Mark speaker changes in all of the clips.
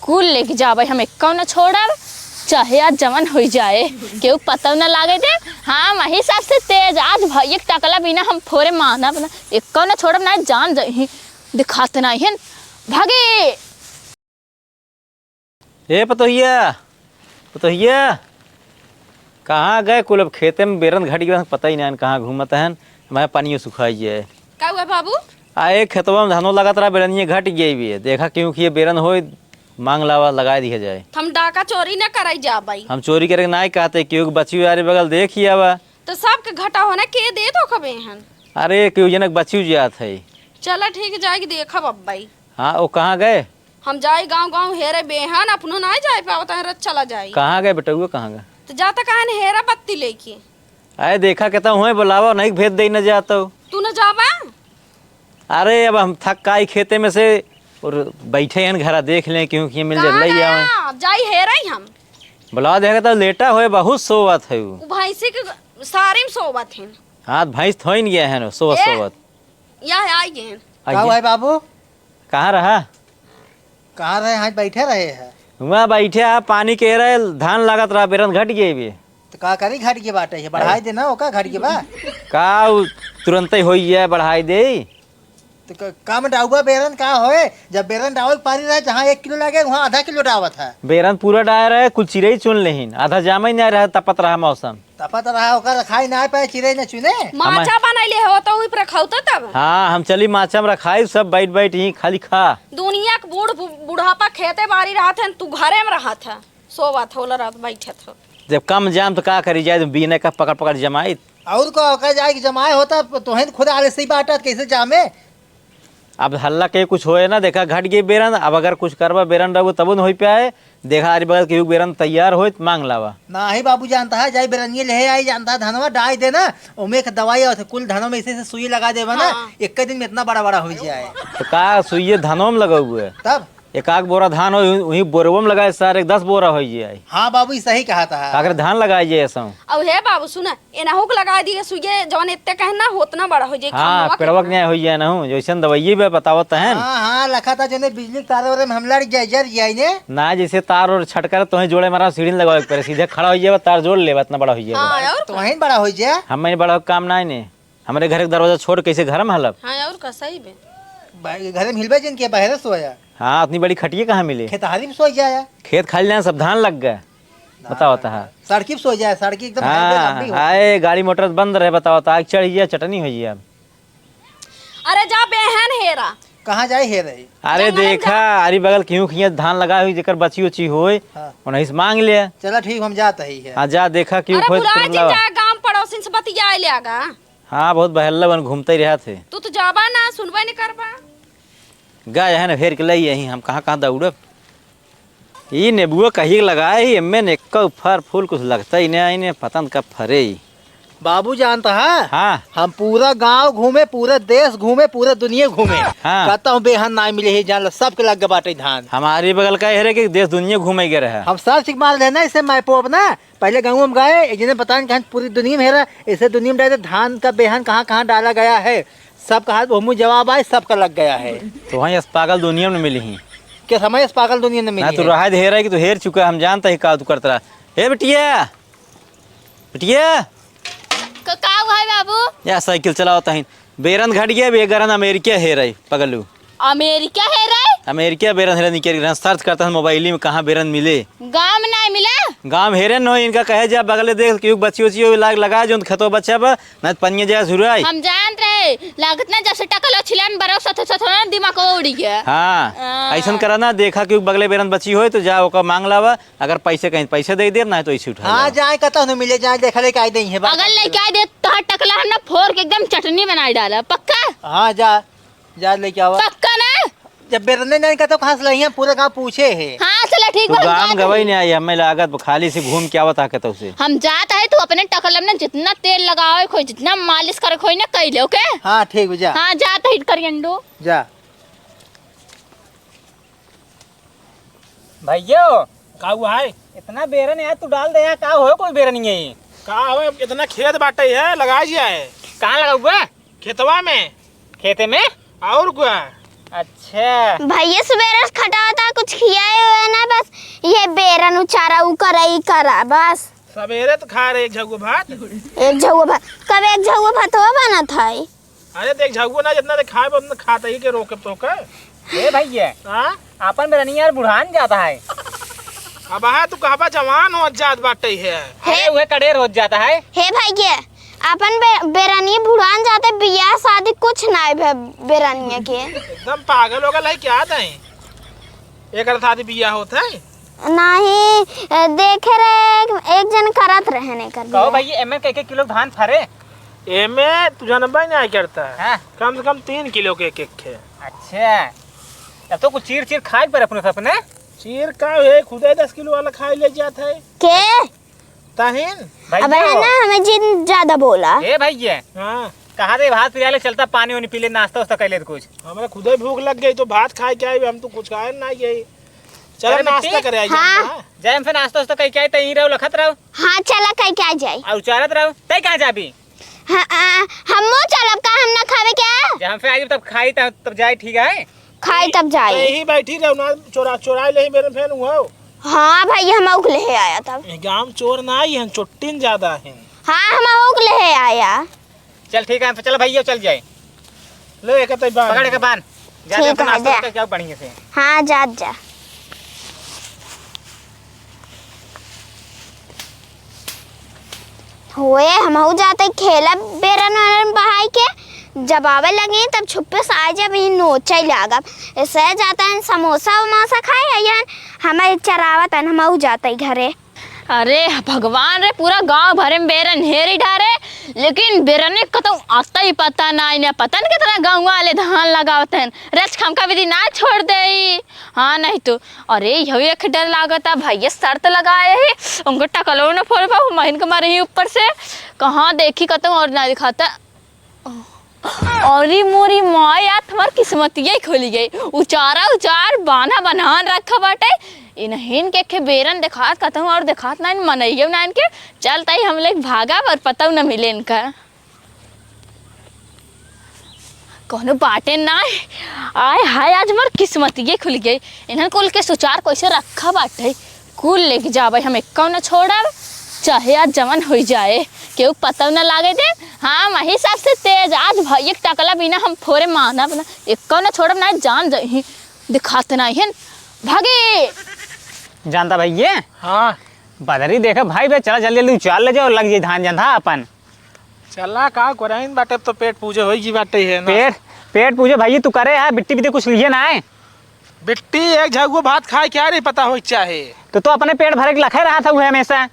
Speaker 1: कुल लेके जाबे हम एक्का न छोड़ब चाहे आज जमन हो जाए केहू पता न लागे दे। हाँ वही सबसे तेज आज भाई एक टकला बिना हम फोरे माना बना एक्का न छोड़ब ना जान जाही दिखाते नहीं है भागे।
Speaker 2: ए पतोहिया कहाँ गए कुल? अब खेते में बेरन घट गया पता ही नहीं कहाँ घूमत है। मैं पानी सुखाई है
Speaker 3: का हुआ बाबू?
Speaker 2: आए खेतवा में धानो लगत रहा बेरनिए घट गई भी है। देखा क्योंकि ये बेरन हो मांग लावा लगा दिया जाए।
Speaker 3: हम डाका चोरी न कराई जा भाई।
Speaker 2: हम चोरी करके नहीं कहते क्योंकि बच्ची यारे बगल देखी आवा
Speaker 3: तो सबके घटा होना के दे तो कबे हन।
Speaker 2: अरे क्यों जनक बच्ची जात है।
Speaker 3: चला ठीक जाएगी देखब अब भाई।
Speaker 2: हाँ वो कहाँ गए?
Speaker 3: हम जाए गांव हेरे बेहन अपनो ना जाए पावता है चला जाए।
Speaker 2: कहाँ गए बेटा वो कहाँ गए?
Speaker 3: तो जाता कहन हेरा बत्ती लेके
Speaker 2: अरे देखा कहता हूँ बुलावा नहीं भेज दे न जाता हूँ।
Speaker 3: तू न जाबा?
Speaker 2: अरे अब हम थक काई खेते में से और बैठे हैं घर देख लें क्योंकि मिल जाए
Speaker 3: जाई हेरा ही हम
Speaker 2: बुला देखा तो लेटा हुए बहुत सोवत है वो
Speaker 3: भैंसी के सारी में सोवत हैं।
Speaker 2: हाथ भैंस थोई नहीं गया है ना सोवत
Speaker 3: या आई गए
Speaker 4: का भाई बाबू
Speaker 2: कहाँ रहा?
Speaker 4: कहाँ रहे हैं? बैठे रहे हैं
Speaker 2: वहाँ बैठे आप पानी के रहे धान लागत रहा बेरन घट गए भी
Speaker 4: तो का करी घट के बाटे है बढ़ाई दे ना ओका घट के बा
Speaker 2: का तुरंत ही हो जाए बढ़ाई दे
Speaker 4: तो का में डाउबा बेरन का होए जब बेरन डावल पानी रहे जहाँ 1 किलो लगे वहाँ आधा किलो डावत है।
Speaker 2: बेरन पूरा डायर है कुछ चिड़ई चुन लेहिन आधा जामा ही नहीं रहा तपत रहा मौसम
Speaker 4: तपत रहा ओकर खाई ना पाए चिड़ै न चुने
Speaker 3: माचा बनैले हो तो वही पर खौता तब।
Speaker 2: हाँ हम चली माचा में रखाई सब बैठ बैठ ही खाली खा।
Speaker 3: दुनिया के बुढ़ापा खेते बाड़ी रहा था तू घरे में रहा था सोवत होला रात बैठे था।
Speaker 2: जब कम जाम तो का करी जाए बीने का पकड़ पकड़ जमाई
Speaker 4: और को ओका जाए कि जमाए होता तो खुद आले से ही बाटा कैसे जामे।
Speaker 2: अब हल्ला के कुछ होए ना देखा घट गई बेरन अब अगर कुछ करवा बेरन रहो तब न हो पाए। देखा अरे बगल के बेरन तैयार हो मांग लावा
Speaker 4: ना ही बाबू जानता है जाई बेरनिए ले आई जानता है धनवा डाई देना ओमे एक दवाई और कुल धनों में इसे सुई लगा देवा ना एक दिन में इतना बड़ा बड़ा हो जाए।
Speaker 2: तो का सुइये धानों में लगा हुए
Speaker 4: तब
Speaker 2: एक आग बोरा धान हो वही बोरवो में लगाए सारे 10 बोरा हो जाए।
Speaker 4: हाँ बाबू सही कहा था
Speaker 2: अगर धान लगाए जाए ऐसा
Speaker 3: अब हे बाबू सुना एनाहू के लगा दिए सुइए जवन इतने कहना होतना बड़ा हो जाए।
Speaker 2: हाँ पेड़वा के न्याय हो जाए ना हूँ जैसे दवाइये भी बतावत है
Speaker 4: हाँ हाँ लखा था जो बिजली के तार में हमला जर जाए ने
Speaker 2: ना जैसे तार और छटकर तो जोड़े मारा सीढ़ी लगावे पड़े सीधे खड़ा हो जाए तार जोड़ ले इतना बड़ा हो जाए
Speaker 4: तो वहीं बड़ा हो जाए।
Speaker 2: हम बड़ा काम ना ने हमारे घर के दरवाजा छोड़ कैसे घर में हलब।
Speaker 3: हाँ और का सही बे
Speaker 4: घर में हिलबे जिनके बाहर सोया।
Speaker 2: हाँ उतनी बड़ी खटिए कहाँ मिली?
Speaker 4: खेतहारी में सो जाए
Speaker 2: खेत खाली जाए सब धान लग गए बताओ है
Speaker 4: सड़की पे सो जाए सड़की एकदम
Speaker 2: हाँ आए गाड़ी मोटर बंद रहे बताओ आग चढ़ जाए चटनी हो जाए।
Speaker 3: अरे जा बेहन हेरा
Speaker 4: कहाँ जाए हे रही।
Speaker 2: अरे देखा अरे बगल क्यों खिया धान लगा हुई जेकर बची उची होए उन्हें से मांग लिया।
Speaker 4: चला ठीक हम जाते ही है।
Speaker 2: हाँ जा देखा क्यों खोज
Speaker 3: गांव पड़ोसिन से बतिया ले आगा।
Speaker 2: हाँ बहुत बहल्ला बन घूमते ही रहा थे
Speaker 3: तू तो जाबा ना सुनबा नहीं करबा
Speaker 2: गाय है ना फेर के लई यही हम कहाँ दौड़ब। ये नेबुआ कहीं लगाए ही एमे ने फर फूल कुछ लगता ही नहीं इन्हें पता न कब फरे ही।
Speaker 4: बाबू जानता है
Speaker 2: हाँ
Speaker 4: हम पूरा गांव घूमे पूरे देश घूमे पूरे दुनिया घूमे
Speaker 2: हाँ
Speaker 4: कहता हूँ बेहन ना मिले ही जान सबके लग गए बाटे धान।
Speaker 2: हमारे बगल का है कि देश दुनिया घूमे गए रहा
Speaker 4: हम सब सीख मार लेना इसे मैपो अपना पहले गाँव में गए जिन्हें पता नहीं पूरी दुनिया में है इसे दुनिया में डाले धान का बेहन कहाँ कहाँ डाला गया है सबका हाथ बहुमूल जवाब आए सबका लग गया है।
Speaker 2: तो वहीं पागल दुनिया में मिली ही
Speaker 4: क्या समय इस पागल दुनिया में मिली
Speaker 2: तो रहा हेर है कि तो हेर चुका हम जानते ही का तू करता रहा। हे बिटिया बिटिया
Speaker 1: का हुआ है बाबू?
Speaker 2: या साइकिल चलाओ तहिन बेरन घट गया बेगरन अमेरिका हेर है पगलू
Speaker 1: अमेरिका है रे
Speaker 2: अमेरिका बेरन हेर निकल रहा सर्च करता है मोबाइल में कहाँ बेरन मिले
Speaker 1: गांव में नहीं मिला
Speaker 2: गांव हेरे न इनका कहे जा बगले देख क्यों बच्ची उच्ची लाग लगा जो खेतो बच्चा बा न पनिया जा सुराई
Speaker 1: हम जानते रहे लागत ना जैसे टकलो छिलन बरो सथ सथ ना दिमाग उड़ी गया।
Speaker 2: हाँ ऐसा करा ना देखा क्यों बगले बेरन बच्ची हो तो जा ओका मांग लावा अगर पैसे कहीं पैसे दे दे ना तो ऐसे उठा।
Speaker 4: हाँ जाए कहता हूँ मिले जाए देखा ले आई नहीं है
Speaker 1: अगर लेके आए दे तो टकला ना फोड़ के एकदम चटनी बना डाला पक्का।
Speaker 4: हाँ जा लेके आओ
Speaker 1: पक्का ना
Speaker 4: जब बेरने नहीं कहता कहाँ से लही पूरे गाँव पूछे है।
Speaker 1: हाँ चला ठीक
Speaker 2: है गाँव गवाई नहीं आई हमें लागत खाली से घूम के आवत आके तो उसे हम
Speaker 1: जाता है तू अपने टकलम में जितना तेल लगाओ खोई जितना मालिश करे खोई ना कह ले ओके।
Speaker 4: हाँ ठीक है जा।
Speaker 1: हाँ जाता हिट करिए अंडो
Speaker 4: जा
Speaker 5: भैया का हुआ है इतना बेरन है तू डाल दे यार का हो कोई बेरन नहीं है
Speaker 6: का हो इतना खेत बाटे है लगा जाए
Speaker 5: कहाँ लगा हुआ
Speaker 6: खेतवा में
Speaker 5: खेते में
Speaker 6: और क्या।
Speaker 5: अच्छा
Speaker 7: भैया सुबह खटा होता कुछ खियाए हुए ना ये बेरन उचारा उ करा ई करा बस।
Speaker 6: सवेरे तो खा रहे एक झगु भात।
Speaker 7: एक झौवा भात कब एक झौवा भात हो बना था।
Speaker 6: अरे देख झगु ना जितना खाए उतना खाता ही के रोके तो के।
Speaker 5: ए भैया
Speaker 6: हां
Speaker 5: अपन बेरनी यार बुढ़ान जाता है।
Speaker 6: अब है तू कहबा जवान हो जात बाटे है।
Speaker 5: अरे वह कड़ेर हो जाता है।
Speaker 7: हे भैया अपन बेरानी बुढ़ान जाते बियाह शादी कुछ ना है बेरानिया के।
Speaker 6: एकदम पागल हो गल है क्या तई। एक शादी बियाह होता है
Speaker 7: नहीं देखे रहे एक जन करत रहने कर
Speaker 5: कहो भैया एमे के किलो धान फरे।
Speaker 6: एमे तू जानबा नहीं करता है।
Speaker 5: हाँ?
Speaker 6: कम से कम 3 किलो के एक खे।
Speaker 5: अच्छा अब तो कुछ चीर चीर खाए पर अपने सपने।
Speaker 6: चीर का है खुदे 10 किलो वाला खाई ले जाता है
Speaker 7: के
Speaker 6: ताहिन।
Speaker 7: अब है ना हमें जिन ज्यादा बोला।
Speaker 5: ए भैया
Speaker 6: हाँ
Speaker 5: कहा दे भात पिला ले चलता पानी वानी पी ले नाश्ता वास्ता कर ले कुछ।
Speaker 6: हमारे खुदे भूख लग गई तो भात खाए क्या है हम तो कुछ खाए ना गई। चलो
Speaker 5: अरे
Speaker 6: नाश्ता
Speaker 5: मिट्टी?
Speaker 6: करे आई
Speaker 7: हाँ।
Speaker 5: जय हम फिर नाश्ता वास्ता कहीं क्या तई रहो लखत रहो
Speaker 7: हाँ चला कहीं क्या जाए।
Speaker 5: और उचारत रहो तई कहां जाबी।
Speaker 7: हाँ, हमो चलब का हम ना खावे क्या।
Speaker 5: जब हम फिर आई तब खाई तब जाए ठीक है।
Speaker 7: खाई तब जाए।
Speaker 6: यही बैठी रहो ना चोरा ले मेरे फैन हुआ।
Speaker 7: हाँ भाई हम उगले आया तब।
Speaker 6: गांव चोर ना आई हैं चुट्टिन ज्यादा है।
Speaker 7: हाँ हम उगले आया।
Speaker 5: चल ठीक है चल भैया चल जाए
Speaker 6: ले एक तई बात
Speaker 5: पकड़ के बांध जा
Speaker 7: ठीक है,
Speaker 5: नाश्ता
Speaker 7: जा।
Speaker 5: करके क्या बढ़िया से।
Speaker 7: हाँ जा हुए हम जाते खेला बेरन वेरन बहाई के जब आवे लगे तब छुपे से आ जब ही नोचा लागा ऐसे जाता है समोसा वमोसा खाए या हमें चरावत है हम जाते घरे।
Speaker 1: अरे भगवान रे पूरा गांव भरे में बेरन हेरी डारे लेकिन बेरने का तो आता ही पता ना इन्हें पता नहीं कितना गाँव वाले धान लगावते हैं रच खमका विधि ना छोड़ दे। हाँ नहीं तो अरे यही एक डर लागता भैया शर्त लगाए ही उनको टकलो न फोड़ पाऊ महीन के मारे ही ऊपर से कहाँ देखी कतम और ना दिखाता। और मोरी माँ यार तुम्हारी किस्मत यही खोली गई उचार बाना बनान रखा बाटे इन्हें के बेरन दिखात कतम और दिखात ना मनइयो ना इनके चलता ही हम लोग भागा और पता न मिले इनका कोनो बाटे ना आय हाय आज मोर किस्मत ये खुल गई इन्हन कुल के सुचार कैसे रखा बाटे कुल लेके जाबे हम एक न छोड़ब चाहे आज जमन हो जाए केहू पता न लागे दे। हाँ वही सबसे तेज आज भैया टकला बिना हम फोरे माना बना एक न छोड़ब ना जान जाही दिखाते नहीं है भागे।
Speaker 5: जानता भैया
Speaker 6: हाँ
Speaker 5: बदरी देखा भाई बे चला जल्दी जल्दी उचार ले जाओ लग जाए धान जंधा अपन।
Speaker 6: चला का कोराइन बाटे तो पेट पूजे होई जी बाटे है ना।
Speaker 5: पेट पूजे भैया तू करे है बिट्टी बिट्टी कुछ लिए ना है।
Speaker 6: बिट्टी एक झगु भात खाए क्या नहीं पता हो चाहे
Speaker 5: तो अपने पेट भरे के लखे रहा था वो हमेशा।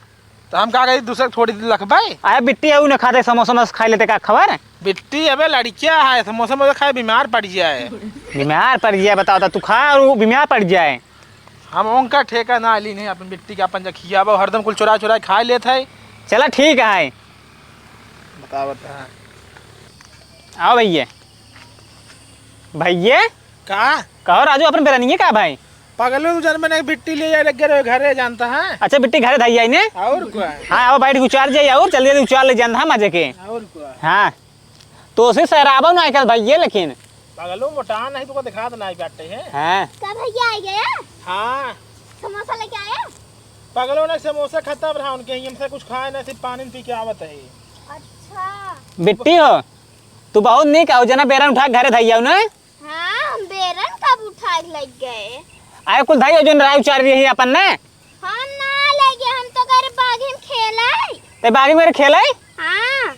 Speaker 6: तो हम का गई दूसरे थोड़ी देर लखबाई
Speaker 5: आया बिट्टी है उन्हें खाते समोसा खा लेते का खबर।
Speaker 6: बिट्टी अबे लड़कियां है समोसा मोसा खाए बीमार पड़ जाए।
Speaker 5: बीमार पड़ जाए बताओ तू खा और वो बीमार पड़ जाए।
Speaker 6: हम उनका ठेका ना ली नहीं अपन बिट्टी का अपन खियाबा हरदम कुल चुरा खा लेते है।
Speaker 5: चला ठीक है
Speaker 6: बता
Speaker 5: आओ भैया भैया
Speaker 6: का
Speaker 5: कहो राजू अपन बेरानी का भाई
Speaker 6: पगलो तू जन मैंने बिट्टी ले जाए लग गए घरे जानता है।
Speaker 5: अच्छा बिट्टी घरे धाई आई ने
Speaker 6: और क्या
Speaker 5: हाँ आओ बैठ उचार जाइए और जल्दी जल्दी उचार ले जाना मजे के।
Speaker 6: और क्या
Speaker 5: हाँ तो उसे सहराबा ना आजकल भैया लेकिन
Speaker 6: पगलो मोटा नहीं तो दिखा देना बाटे है।
Speaker 5: हाँ
Speaker 7: कब भैया आ गया
Speaker 6: हाँ
Speaker 7: समोसा लेके आया।
Speaker 6: पगलों ने समोसा खत्म रहा उनके हमसे कुछ खाए ना सिर्फ पानी पी के आवत है।
Speaker 7: अच्छा
Speaker 5: बिट्टी हो तू बहुत निक आओ जना बेरन उठा घरे धाई आओ ना।
Speaker 7: हाँ हम बेरन कब उठा के लग गए।
Speaker 5: आए कुल धाई जो राय उचार रही है अपन ने
Speaker 7: हम ना लगे हम तो घर बागी में खेला है।
Speaker 5: ते बागी मेरे खेल है।
Speaker 7: हाँ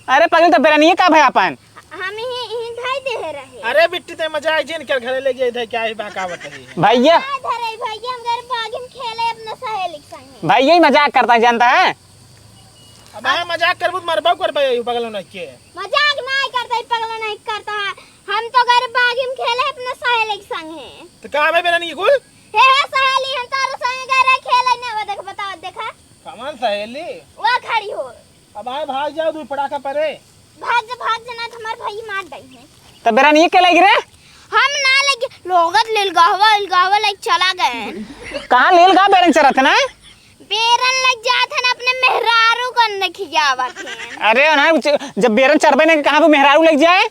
Speaker 5: अरे पगल तो बेरानी का भाई अपन
Speaker 7: हम ही धाई दे रहे।
Speaker 6: अरे बिट्टी ते मजा आई जिन कर घरे ले गए थे क्या ही बाकावत है।
Speaker 5: भैया
Speaker 7: धरे भैया हम घर बागी में खेले अपना सहेली के संग।
Speaker 5: भाई यही मजाक करता है जानता है।
Speaker 6: अब है मजाक करबू मरबा कर भाई पगलों ने के
Speaker 7: मजाक नहीं करता पगला नहीं करता है। हम तो घर बागी में खेले अपना सहेली के संग है।
Speaker 6: तो का भाई बेरानी कुल
Speaker 7: हे सहेली हम तारो संग घर खेले ना वो देख बताओ देखा
Speaker 6: कमान सहेली
Speaker 7: वो खड़ी हो।
Speaker 6: अब आए भाग जाओ तू पड़ाका परे
Speaker 7: भाग जाना हमारे भाई मार दई है।
Speaker 5: तो बेरानी के लगी रे
Speaker 7: हम ना लगे लोगत लिलगावा लग चला गए।
Speaker 5: कहाँ लेल गा बेरन चरत ना
Speaker 7: बेरन लग जाते हैं अपने मेहरारू करने खियावत हैं।
Speaker 5: अरे ना जब बेरन चरबे ने कहाँ पे मेहरारू लग जाए।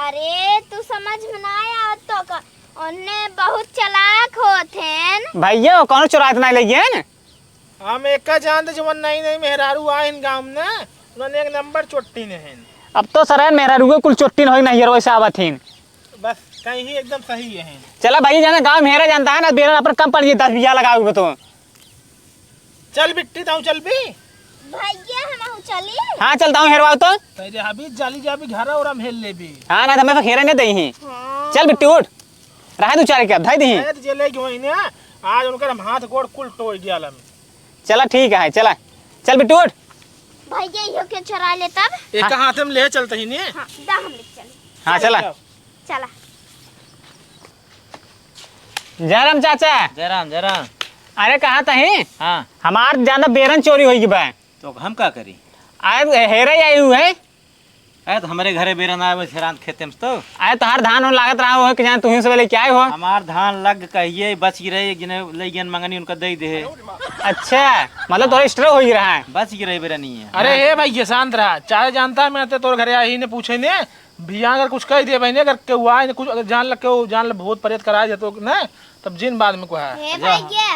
Speaker 7: अरे तू समझ में ना आया तो उन्ने बहुत चालाक होते
Speaker 5: भैया वो कौन चुरात नहीं लगी है
Speaker 6: हम एक का जानते जो नहीं मेहरारू आए इन गांव में उन्होंने एक नंबर चोटी ने हैं
Speaker 5: अब तो सर मेरा रुगे कुल चोट्टी नहीं नहीं वैसे आवत थीन
Speaker 6: बस कहीं ही एकदम सही है।
Speaker 5: चला भाई जाना गांव मेरा जानता है ना बेरन अपन कम पड़ 10 बीघा लगाओगे तो
Speaker 6: चल बिट्टी ताऊ चल भी
Speaker 7: भैया हम चली
Speaker 5: हाँ चलता हूँ हेरवाओ तो
Speaker 6: तेरे अभी जाली जा भी घर और हम हेल ले भी
Speaker 5: हाँ ना हमें खेरे नहीं दही चल बिट्टी उठ रहा तू चार क्या धाई दी
Speaker 6: शायद चले गए ने आज उनका हम हाथ गोड़ कुल टोड़ दिया हम।
Speaker 5: चला ठीक है चला चल बिट्टी उठ
Speaker 7: भैया यो के चुरा ले तब
Speaker 6: एक हाथ में ले चलते ही ने।
Speaker 7: हाँ दा हम ले चले
Speaker 5: हाँ चला
Speaker 7: चला
Speaker 5: जयराम चाचा
Speaker 2: जयराम जयराम।
Speaker 5: अरे कहाँ तही
Speaker 2: हाँ
Speaker 5: हमार ज्यादा बेरन चोरी होगी बा
Speaker 2: तो हम का करी?
Speaker 5: आए हेरे आई हुए है
Speaker 2: अरे तो हमारे घरे बेरन आए हेरान खेते में तो
Speaker 5: आए तहार धान उन लागत रहा हो कि जान तुही से लेके आए हो
Speaker 2: हमार धान लग कहिए बच ही रहे जिन्हें ले गन मंगनी उनका दे दे।
Speaker 5: अच्छा मतलब थोड़ा स्ट्रो हो ही रहा है
Speaker 2: बच ही रहे बेरनी है।
Speaker 6: अरे हे भाई ये शांत रहा चाहे जानता है मैं तो तोर घरे आई ने पूछे ने भैया अगर कुछ कह दिए भाई ने अगर के हुआ है कुछ अगर जान लग के जान ल बहुत परेत करा दे तो ना तब जिन बाद में को है।
Speaker 7: हे भैया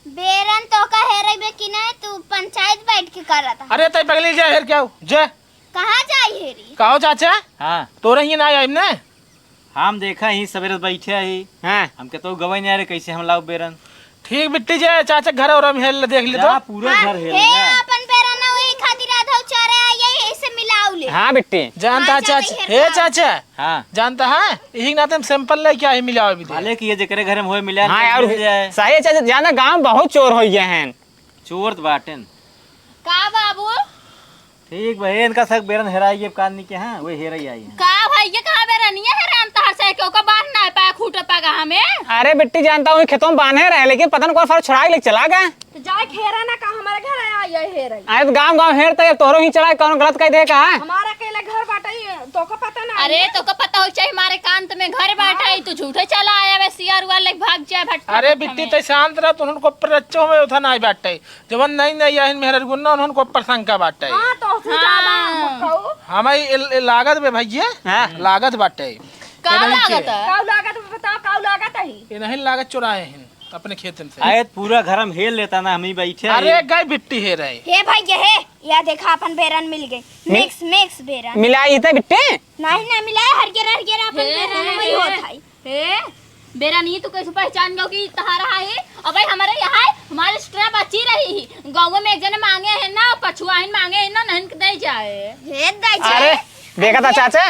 Speaker 7: बेरन तो का हेरे बे कि नहीं तू पंचायत बैठ के कर रहा था
Speaker 6: अरे तय पगली जा हेर क्या जे
Speaker 7: कहाँ जाई हेरी
Speaker 6: कहो चाचा
Speaker 2: हाँ
Speaker 6: तोरे ही ना आई ने
Speaker 2: हम देखा ही सवेरे बैठे ही
Speaker 5: हाँ
Speaker 2: हमके तो गवाई नहीं आ रहे कैसे हम लाओ बेरन।
Speaker 6: ठीक बिट्टी जे चाचा घर और हम हेल देख ले तो
Speaker 2: जा पूरा घर हेल
Speaker 7: हे
Speaker 2: जा।
Speaker 7: अपन बेरन वही खातिर आधा चारे आई ऐसे मिलाऊ ले
Speaker 5: हाँ बिट्टी
Speaker 6: जानता है
Speaker 7: हाँ,
Speaker 6: चाचा
Speaker 7: चाचा,
Speaker 6: हे चाचा
Speaker 2: हाँ
Speaker 6: जानता है यही नाते हम सैंपल ले क्या ही मिला अभी
Speaker 2: भले कि ये जकरे घरे में होए मिला
Speaker 5: हाँ यार
Speaker 2: जाए
Speaker 5: सही चाचा जाना गांव बहुत चोर हो गए हैं
Speaker 2: चोर तो बाटेन।
Speaker 1: का बाबू
Speaker 2: ठीक भाई इनका सब बेरन हेराई ये कान के हाँ वही हेराई आई है।
Speaker 1: का भैया कहाँ बेरनिया है राम तहर से क्यों का बांध ना पाया खूटा पागा हमें
Speaker 5: अरे बिट्टी जानता हूँ खेतों में बांधे रहे लेकिन पता नहीं कौन फर छुड़ा लेके चला गया
Speaker 3: तो जाए खेरा ना का हमारे घर आया हे रही
Speaker 5: आए तो गांव गांव हेर तक तोहरो ही चढ़ा कौन गलत कह दे कहा
Speaker 3: हमारा अकेले घर बाटे तो को पता ना
Speaker 1: अरे तो का पता हो चाहिए हमारे कांत में घर बैठा है तू झूठे चला आया वे सियार वाले भाग जाए भट्टा
Speaker 6: अरे बिट्टी तय शांत रह तो उनको पर अच्छो में उठा ना बाटे जवन नहीं नहीं आइन मेहर गुन्ना उनको पर शंका बाटे
Speaker 3: हां तो सुझावा कहू
Speaker 6: हमारी लागत में भैया
Speaker 5: हाँ।
Speaker 6: लागत बाटे
Speaker 1: का लागत है
Speaker 3: काऊ लागत बताओ काऊ लागत है
Speaker 6: ये नहीं लागत चुराए हैं अपने खेत में से
Speaker 2: आए तो पूरा घर हम हेल लेता ना हम ही बैठे
Speaker 6: अरे गाय बिट्टी है रहे
Speaker 7: हे भैया हे या देखा अपन बेरन मिल गई मिक्स मिक्स बेरन
Speaker 5: मिलाई थे बिट्टी
Speaker 7: नहीं ना मिला हर गे अपन बेरन वही होता है
Speaker 1: हे बेरा नहीं तो कैसे पहचान गयो कि तहारा है और भाई हमारे यहाँ हमारे स्ट्रा बची रही है गाँव में एक जने मांगे है ना पछुआइन मांगे है ना नहीं दे जाए
Speaker 7: हे दाई
Speaker 5: अरे देखा था चाचा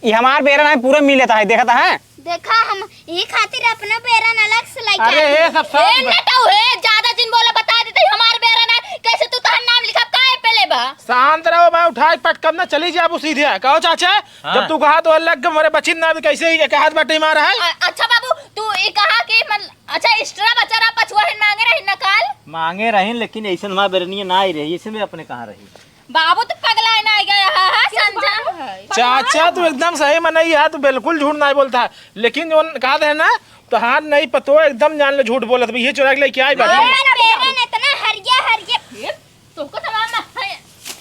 Speaker 5: ये हमार बेरन है पूरा मिल लेता है देखा था है
Speaker 7: देखा हम ये खातिर अपना बेरन अलग से लेके
Speaker 6: अरे
Speaker 7: आए
Speaker 6: हे सब
Speaker 1: ए नटाऊ है ज्यादा दिन बोला बता देते हमारे बेरा ना कैसे तू तहर नाम लिखा काहे पहले बा
Speaker 6: शांत रहो मैं उठाए पटकम ना चली जा वो सीधे कहो चाचा
Speaker 2: हाँ।
Speaker 6: जब तू कहा तो अलग हमारे बचिन ना भी कैसे ही एक हाथ बाटे मारा है
Speaker 1: अच्छा बाबू तू ये कहा कि अच्छा एक्स्ट्रा बचा रहा पछुआइन मांगे रही नकाल
Speaker 2: मांगे रही लेकिन ऐसा हमारा बेरनिया ना ही रही इसे में अपने कहाँ रही।
Speaker 1: बाबू तो पगला है ना गया है संजय
Speaker 6: चाचा तू एकदम सही मनई है तू बिल्कुल झूठ नहीं बोलता है लेकिन जो कहा था ना तो हाथ नहीं पतो एकदम जान ले झूठ बोलत भी ये चुरा के लेके आई बाटे
Speaker 7: बेरन इतना हर गया
Speaker 1: तुमको तमाम ना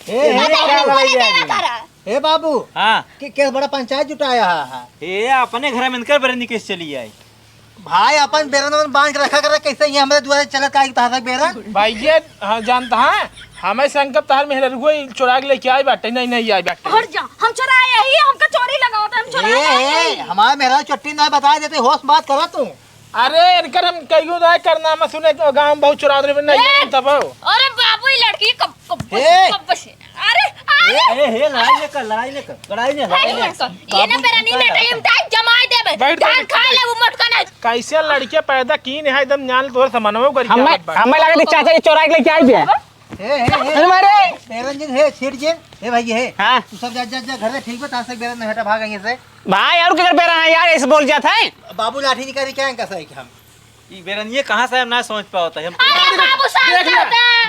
Speaker 4: हे क्या लड़ाई है हे बाबू
Speaker 2: हाँ
Speaker 4: के बड़ा पंचायत जुटाया है
Speaker 2: ये अपने घर में इनकर बेरनी कैसे चली आई।
Speaker 4: भाई अपन बेरन बांध के रखा कर कैसे ये हमारे द्वारा चलत का तक बेरन
Speaker 6: भाई ये हाँ, जानता है हमें संकट तहर में रुई चुरा के लेके आई बाटे नहीं नहीं आई बाटे
Speaker 3: हट जा हम चुराए ही हमका चोरी लगाओ हम चुराए
Speaker 4: हमारा मेरा चट्टी ना बता देते होश बात करा तू
Speaker 6: अरे इनकर हम कईयो दाय करना मैं सुने गांव में बहुत चुरा दे नहीं तब
Speaker 1: अरे बाबू ये लड़की कब
Speaker 4: ए!
Speaker 1: से अरे
Speaker 2: अरे हे लड़ाई लेकर लड़ाई
Speaker 1: ये ना मेरा नहीं बेटा ये टाइम जमाई देबे
Speaker 6: बैठ जा,
Speaker 1: धान खा ले वो मटका ना
Speaker 6: कैसे लड़के पैदा की नहीं एकदम जान तो समन्वय करी
Speaker 5: हमें लगा चाचा ये चोरा के लेके आई भी
Speaker 4: हे
Speaker 5: मारे
Speaker 4: बेरन जिन हे सीट जिन हे भाई हे
Speaker 5: हाँ
Speaker 4: तू सब जा घर में ठीक बता सक बेरन नहीं हटा भागेंगे से
Speaker 5: भाई यार किधर बेरन है यार ऐसे बोल जाता है
Speaker 4: बाबू लाठी निकाली क्या इनका सही हम
Speaker 2: ये बेरनिया कहाँ से हम ना समझ पाता है हम
Speaker 1: अरे बाबू साहब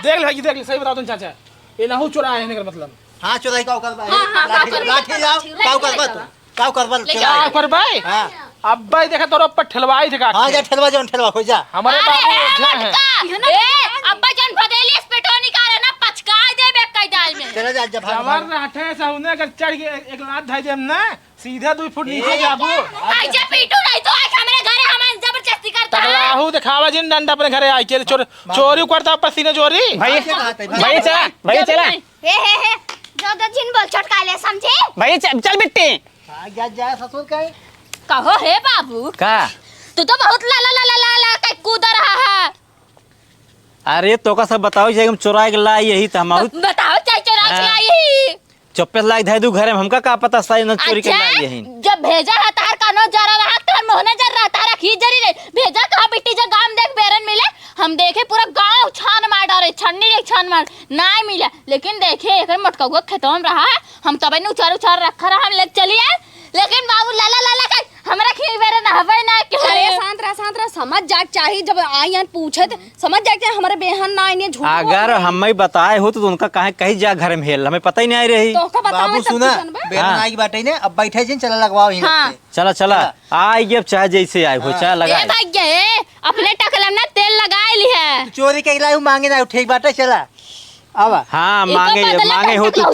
Speaker 6: देख ले भाई देख ले सही बताओ तुम चाचा ये ना हो चुरा है इनका मतलब
Speaker 4: हां चुराई का कर लाठी लाओ काऊ कर तू काऊ कर
Speaker 6: क्या कर भाई
Speaker 4: हां
Speaker 6: अब भाई देखा तोर ऊपर ठलवाई थे
Speaker 4: हां जा ठेलवा जो ठेलवा खो जा
Speaker 6: हमारे बाबू जा है
Speaker 1: ए अब्बा जन फदेली इस पेटो निकाले ना पचका देबे कई दाल में
Speaker 4: चला जा जा भाग
Speaker 6: हमार राठे साहुने अगर चढ़ के एक लात धाई देम ना सीधा 2 फुट नीचे जाबो
Speaker 1: आई जे पीटू नहीं तो आज हमरे था
Speaker 6: तगड़ाहू दिखावा जिन डंडा अपने घरे आई के चोरी करता पसीने चोरी
Speaker 5: भैया चला भैया चला
Speaker 7: हे ज्यादा जिन बोल चटका ले समझे।
Speaker 5: भैया चल बिट्टी।
Speaker 4: जा ससुर का
Speaker 1: कहो हे बाबू
Speaker 2: का
Speaker 1: तू तो बहुत ला ला ला ला ला ला के कूद रहा है।
Speaker 2: अरे तो का सब बताओ जे हम चोरा के लाई यही तो हम
Speaker 1: बताओ चाहे चोरा
Speaker 2: हाँ।
Speaker 1: चलाई
Speaker 2: चुप्पे लाई धै दू घरे में हमका का पता सही न चोरी के लाई यही।
Speaker 1: जब भेजा है तार कानो जरा रहा तार मोहने जर रहा तारा खींच जरी रे भेजा कहा बिट्टी जा गांव देख बेरन मिले हम देखे पूरा गांव छान मार डाले छन्नी एक छान मार ना मिला लेकिन देखे एक मटका खेतों में रहा है हम तब ने उचार उचार रखा रहा हम ले चलिए लेकिन बाबू लाला लाला का हमरा खी बेरे ना हवे ना के
Speaker 3: अरे शांत रहा समझ जाग चाहिए जब आई यहाँ पूछे समझ जाग चाहिए हमारे बेहन ना आई झूठ
Speaker 2: अगर हमें बताए हो तो उनका काहे कहीं जा घर में हेल हमें पता ही नहीं आई रही।
Speaker 3: तो का बताओ
Speaker 4: बाबू सुना बेरन आई की बाटे ने अब बैठे जिन चला लगवाओ ही
Speaker 1: हाँ।
Speaker 2: चला चला आई अब चाहे जैसे आए हो चाहे
Speaker 1: ए
Speaker 2: लगा
Speaker 1: भाग्य अपने टकलम ना तेल लगा ली है
Speaker 4: चोरी के लाई मांगे ना ठीक बाटे चला आवा
Speaker 2: हाँ मांगे मांगे हो तू